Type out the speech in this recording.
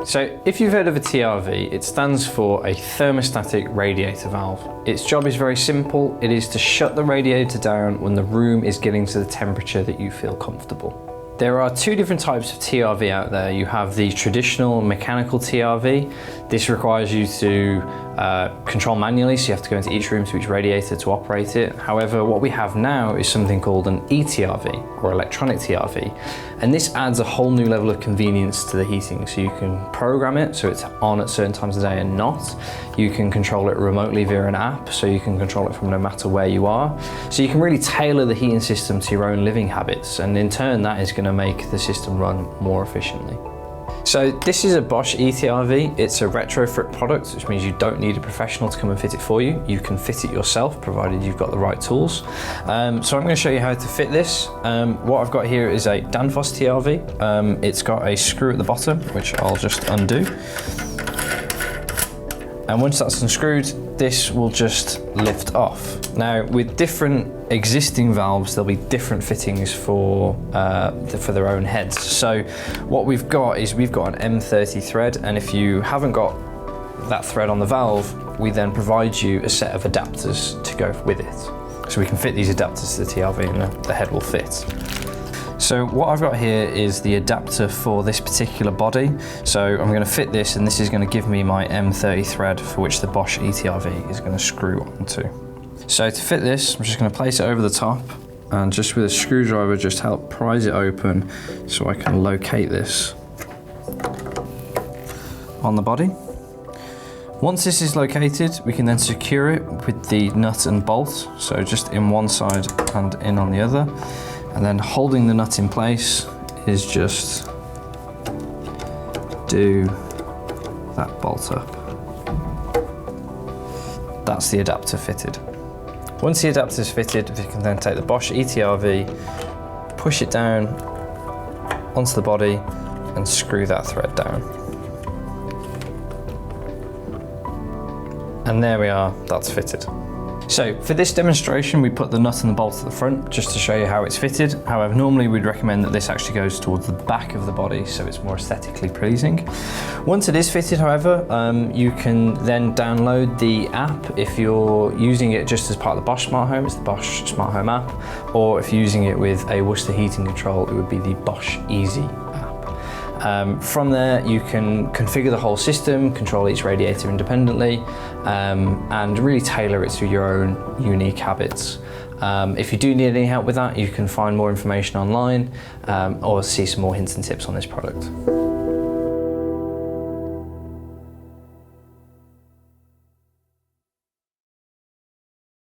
So if you've heard of a TRV, it stands for a thermostatic radiator valve. Its job is very simple. It is to shut the radiator down when the room is getting to the temperature that you feel comfortable. There are two different types of TRV out there. You have the traditional mechanical TRV. This requires you to control manually, so you have to go into each room to each radiator to operate it. However, what we have now is something called an e-TRV, or electronic TRV, and this adds a whole new level of convenience to the heating. So you can program it so it's on at certain times of the day and not. You can control it remotely via an app, so you can control it from no matter where you are. So you can really tailor the heating system to your own living habits, and in turn that is going to make the system run more efficiently. So this is a Bosch e-TRV. It's a retrofit product, which means you don't need a professional to come and fit it for you. You can fit it yourself, provided you've got the right tools. So I'm going to show you how to fit this. What I've got here is a Danfoss TRV. It's got a screw at the bottom, which I'll just undo. And once that's unscrewed, this will just lift off. Now, with different existing valves, there'll be different fittings for their own heads. So what we've got is we've got an M30 thread, and if you haven't got that thread on the valve, we then provide you a set of adapters to go with it. So we can fit these adapters to the TRV and the head will fit. So what I've got here is the adapter for this particular body. So I'm going to fit this, and this is going to give me my M30 thread for which the Bosch e-TRV is going to screw onto. So to fit this, I'm just going to place it over the top and just with a screwdriver just help prise it open so I can locate this on the body. Once this is located, we can then secure it with the nut and bolt. So just in one side and in on the other. And then holding the nut in place is just do that bolt up. That's the adapter fitted. Once the adapter is fitted, we can then take the Bosch e-TRV, push it down onto the body and screw that thread down. And there we are, that's fitted. So for this demonstration, we put the nut and the bolt at the front just to show you how it's fitted. However, normally we'd recommend that this actually goes towards the back of the body so it's more aesthetically pleasing. Once it is fitted, however, you can then download the app. If you're using it just as part of the Bosch Smart Home, it's the Bosch Smart Home app, or if you're using it with a Worcester heating control, it would be the Bosch Easy app. From there, you can configure the whole system, control each radiator independently, and really tailor it to your own unique habits. If you do need any help with that, you can find more information online or see some more hints and tips on this product.